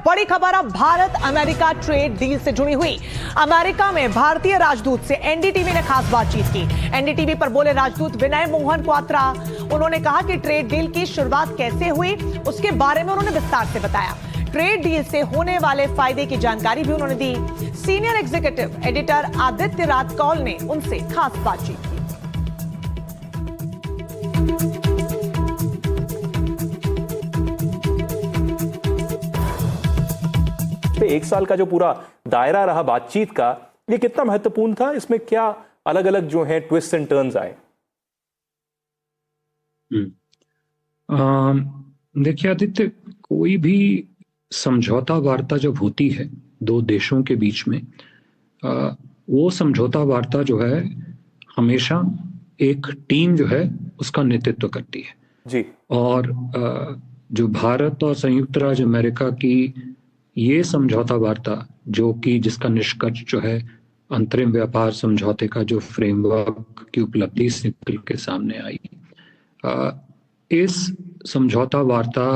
बड़ी खबर अब भारत अमेरिका ट्रेड डील से जुड़ी हुई। अमेरिका में भारतीय राजदूत से एनडीटीवी ने खास बातचीत की। एनडीटीवी पर बोले राजदूत विनय मोहन क्वात्रा। उन्होंने कहा कि ट्रेड डील की शुरुआत कैसे हुई उसके बारे में उन्होंने विस्तार से बताया। ट्रेड डील से होने वाले फायदे की जानकारी भी उन्होंने दी। सीनियर एग्जीक्यूटिव एडिटर आदित्य राजकौल ने उनसे खास बातचीत की। एक साल का जो पूरा दायरा रहा बातचीत का, ये कितना महत्वपूर्ण था? इसमें क्या अलग अलग जो है ट्विस्ट एंड टर्न्स आए? देखिए आदित्य, कोई भी समझौता वार्ता जब होती है दो देशों के बीच में, वो समझौता वार्ता जो है हमेशा एक टीम जो है उसका नेतृत्व करती है जी। और जो भारत और संयुक्त राज्य अमेरिका की ये समझौता वार्ता जो कि जिसका निष्कर्ष जो है अंतरिम व्यापार समझौते का जो फ्रेमवर्क की उपलब्धि से निकल के सामने आई, इस समझौता वार्ता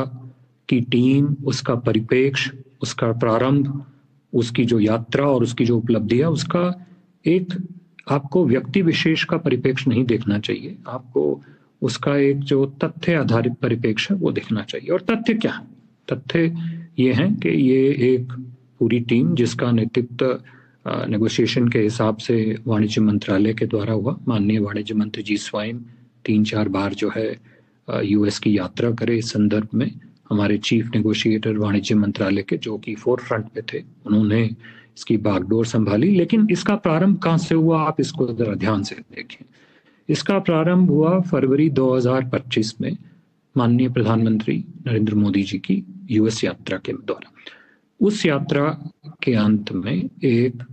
की टीम, उसका परिप्रेक्ष्य, उसका प्रारंभ, उसकी जो यात्रा और उसकी जो उपलब्धि है, उसका एक आपको व्यक्ति विशेष का परिप्रेक्ष्य नहीं देखना चाहिए। आपको उसका एक जो तथ्य आधारित परिप्रेक्ष्य है वो देखना चाहिए। और तथ्य क्या है? तथ्य ये है कि ये एक पूरी टीम जिसका नेतृत्व नेगोशिएशन के हिसाब से वाणिज्य मंत्रालय के द्वारा हुआ। माननीय वाणिज्य मंत्री जी स्वयं 3-4 बार जो है यूएस की यात्रा करे। इस संदर्भ में हमारे चीफ नेगोशिएटर वाणिज्य मंत्रालय के, जो कि फोर फ्रंट पे थे, उन्होंने इसकी बागडोर संभाली। लेकिन इसका प्रारंभ कहाँ से हुआ, आप इसको जरा ध्यान से देखें। इसका प्रारंभ हुआ फरवरी 2025 में माननीय प्रधानमंत्री नरेंद्र मोदी जी की यूएस यात्रा के दौरान। उस यात्रा के अंत में एक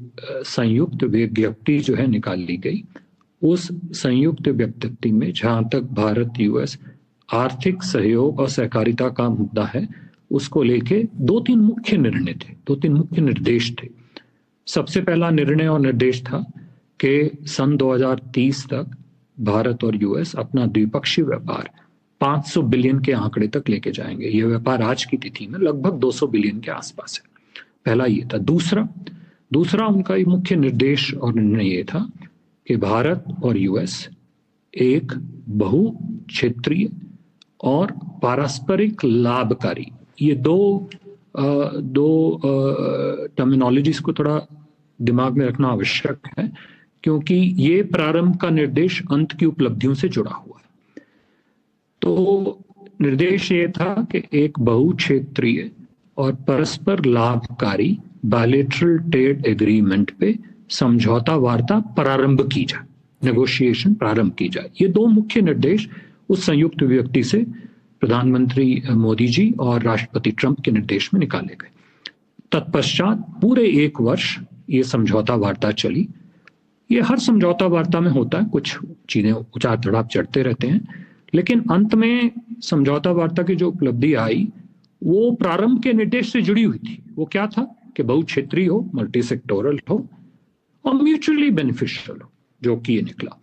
संयुक्त विज्ञप्ति जो है निकाली गई। उस संयुक्त विज्ञप्ति में जहां तक भारत यूएस आर्थिक सहयोग और सहकारिता का मुद्दा है, उसको लेके 2-3 मुख्य निर्णय थे, 2-3 मुख्य निर्देश थे। सबसे पहला निर्णय और निर्देश था कि सन 2030 तक भारत और यूएस अपना द्विपक्षीय व्यापार 500 बिलियन के आंकड़े तक लेके जाएंगे। यह व्यापार आज की तिथि में लगभग 200 बिलियन के आसपास है। पहला ये था। दूसरा उनका मुख्य निर्देश और निर्णय ये था कि भारत और यूएस एक बहु क्षेत्रीय और पारस्परिक लाभकारी, ये दो टर्मिनोलॉजीज को थोड़ा दिमाग में रखना आवश्यक है, क्योंकि ये प्रारंभ का निर्देश अंत की उपलब्धियों से जुड़ा हुआ है। तो निर्देश ये था कि एक बहुक्षेत्रीय और परस्पर लाभकारी बायलैटरल ट्रेड एग्रीमेंट पे समझौता वार्ता प्रारंभ की जाए, नेगोशिएशन प्रारंभ की जाए। ये दो मुख्य निर्देश उस संयुक्त व्यक्ति से प्रधानमंत्री मोदी जी और राष्ट्रपति ट्रंप के निर्देश में निकाले गए। तत्पश्चात पूरे 1 वर्ष ये समझौता वार्ता चली। ये हर समझौता वार्ता में होता है, कुछ चीजें उतार चढ़ाव चढ़ते रहते हैं, लेकिन अंत में समझौता वार्ता की जो उपलब्धि आई वो प्रारंभ के निर्देश से जुड़ी हुई थी। वो क्या था कि बहुक्षेत्रीय हो, मल्टी सेक्टोरल हो और म्यूचुअली बेनिफिशियल हो, जो कि ये निकला।